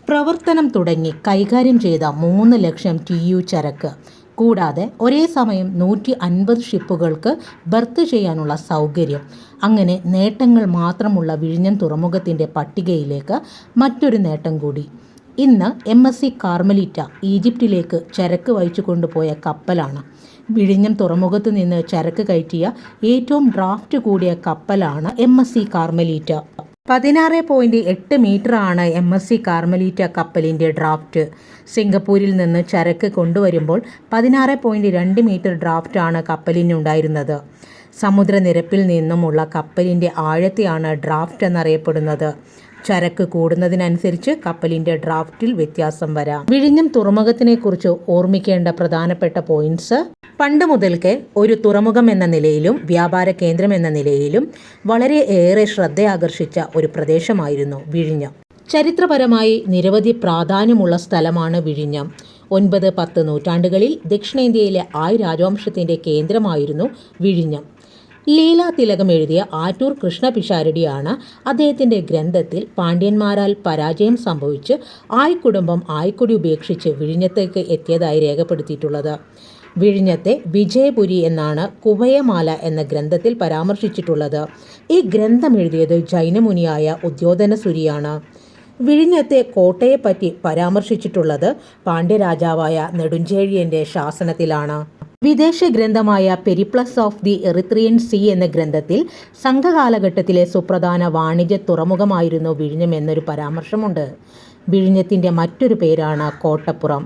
പ്രവർത്തനം തുടങ്ങി കൈകാര്യം ചെയ്ത 3 ലക്ഷം TU ചരക്ക് കൂടാതെ ഒരേ സമയം 150 ഷിപ്പുകൾക്ക് ബർത്ത് ചെയ്യാനുള്ള സൗകര്യം. അങ്ങനെ നേട്ടങ്ങൾ മാത്രമുള്ള വിഴിഞ്ഞം തുറമുഖത്തിൻ്റെ പട്ടികയിലേക്ക് മറ്റൊരു നേട്ടം കൂടി. ഇന്ന് MSC കാർമലീറ്റ ഈജിപ്തിലേക്ക് ചരക്ക് വഹിച്ചു കൊണ്ടുപോയ കപ്പലാണ്. വിഴിഞ്ഞം തുറമുഖത്ത് നിന്ന് ചരക്ക് കയറ്റിയ ഏറ്റവും ഡ്രാഫ്റ്റ് കൂടിയ കപ്പലാണ് MSC കാർമലീറ്റ. 16.8 മീറ്ററാണ് MSC കാർമലീറ്റ കപ്പലിൻ്റെ ഡ്രാഫ്റ്റ്. സിംഗപ്പൂരിൽ നിന്ന് ചരക്ക് കൊണ്ടുവരുമ്പോൾ 16.2 മീറ്റർ ഡ്രാഫ്റ്റാണ് കപ്പലിനുണ്ടായിരുന്നത്. സമുദ്രനിരപ്പിൽ നിന്നുമുള്ള കപ്പലിൻ്റെ ആഴത്തെയാണ് ഡ്രാഫ്റ്റ് എന്നറിയപ്പെടുന്നത്. ചരക്ക് കൂടുന്നതിനനുസരിച്ച് കപ്പലിൻ്റെ ഡ്രാഫ്റ്റിൽ വ്യത്യാസം വരാം. വിഴിഞ്ഞം തുറമുഖത്തിനെക്കുറിച്ച് ഓർമ്മിക്കേണ്ട പ്രധാനപ്പെട്ട പോയിന്റ്സ്: പണ്ട് മുതൽക്കേ ഒരു തുറമുഖം എന്ന നിലയിലും വ്യാപാര കേന്ദ്രം എന്ന നിലയിലും വളരെ ഏറെ ശ്രദ്ധയാകർഷിച്ച ഒരു പ്രദേശമായിരുന്നു വിഴിഞ്ഞം. ചരിത്രപരമായി നിരവധി പ്രാധാന്യമുള്ള സ്ഥലമാണ് വിഴിഞ്ഞം. 9-10 നൂറ്റാണ്ടുകളിൽ ദക്ഷിണേന്ത്യയിലെ ആയ് രാജവംശത്തിൻ്റെ കേന്ദ്രമായിരുന്നു വിഴിഞ്ഞം. ലീലാതിലകം എഴുതിയ ആറ്റൂർ കൃഷ്ണപിഷാരടിയാണ് അദ്ദേഹത്തിൻ്റെ ഗ്രന്ഥത്തിൽ പാണ്ഡ്യന്മാരാൽ പരാജയം സംഭവിച്ച് ആയ് കുടുംബം ആയ്ക്കുടി ഉപേക്ഷിച്ച് വിഴിഞ്ഞത്തേക്ക് എത്തിയതായി രേഖപ്പെടുത്തിയിട്ടുള്ളത്. വിഴിഞ്ഞത്തെ വിജയപുരി എന്നാണ് കുവയമാല എന്ന ഗ്രന്ഥത്തിൽ പരാമർശിച്ചിട്ടുള്ളത്. ഈ ഗ്രന്ഥം എഴുതിയത് ജൈനമുനിയായ ഉദ്യോധനസുരിയാണ്. വിഴിഞ്ഞത്തെ കോട്ടയെപ്പറ്റി പരാമർശിച്ചിട്ടുള്ളത് പാണ്ഡ്യരാജാവായ നെടുഞ്ചേഴിയൻ്റെ ശാസനത്തിലാണ്. വിദേശ ഗ്രന്ഥമായ Periplus of the Erythraean Sea എന്ന ഗ്രന്ഥത്തിൽ സംഘകാലഘട്ടത്തിലെ സുപ്രധാന വാണിജ്യ തുറമുഖമായിരുന്നു വിഴിഞ്ഞം എന്നൊരു പരാമർശമുണ്ട്. വിഴിഞ്ഞത്തിൻ്റെ മറ്റൊരു പേരാണ് കോട്ടപ്പുറം.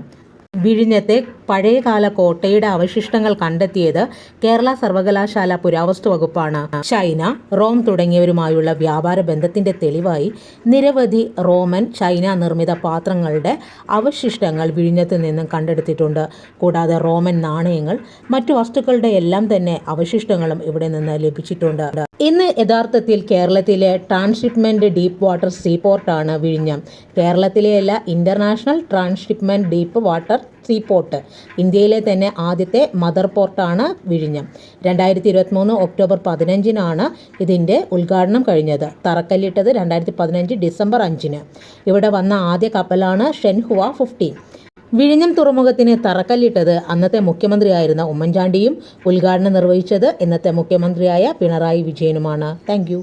വിഴിഞ്ഞത്തെ പഴയകാല കോട്ടയുടെ അവശിഷ്ടങ്ങൾ കണ്ടെത്തിയത് കേരള സർവകലാശാല പുരാവസ്തു വകുപ്പാണ്. ചൈന, റോം തുടങ്ങിയവരുമായുള്ള വ്യാപാര ബന്ധത്തിൻ്റെ തെളിവായി നിരവധി റോമൻ, ചൈന നിർമ്മിത പാത്രങ്ങളുടെ അവശിഷ്ടങ്ങൾ വിഴിഞ്ഞത്ത് നിന്നും കണ്ടെടുത്തിട്ടുണ്ട്. കൂടാതെ റോമൻ നാണയങ്ങൾ, മറ്റു വസ്തുക്കളുടെ എല്ലാം തന്നെ അവശിഷ്ടങ്ങളും ഇവിടെ നിന്ന് ലഭിച്ചിട്ടുണ്ട്. ഇന്ന് യഥാർത്ഥത്തിൽ കേരളത്തിലെ ട്രാൻസ്ഷിപ്മെൻറ്റ് ഡീപ്പ് വാട്ടർ സീപോർട്ടാണ് വിഴിഞ്ഞം. കേരളത്തിലെയല്ല, international transhipment deep water seaport. ഇന്ത്യയിലെ തന്നെ ആദ്യത്തെ മദർ പോർട്ടാണ് വിഴിഞ്ഞം. 2023 ഒക്ടോബർ 15-നാണ് ഇതിൻ്റെ ഉദ്ഘാടനം കഴിഞ്ഞത്. തറക്കല്ലിട്ടത് 2015 ഡിസംബർ 5-ന്. ഇവിടെ വന്ന ആദ്യ കപ്പലാണ് ഷെൻഹുവ 15. വിഴിഞ്ഞം തുറമുഖത്തിന് തറക്കല്ലിട്ടത് അന്നത്തെ മുഖ്യമന്ത്രിയായിരുന്ന ഉമ്മൻചാണ്ടിയും ഉദ്ഘാടനം നിർവഹിച്ചത് ഇന്നത്തെ മുഖ്യമന്ത്രിയായ പിണറായി വിജയനുമാണ്. Thank you.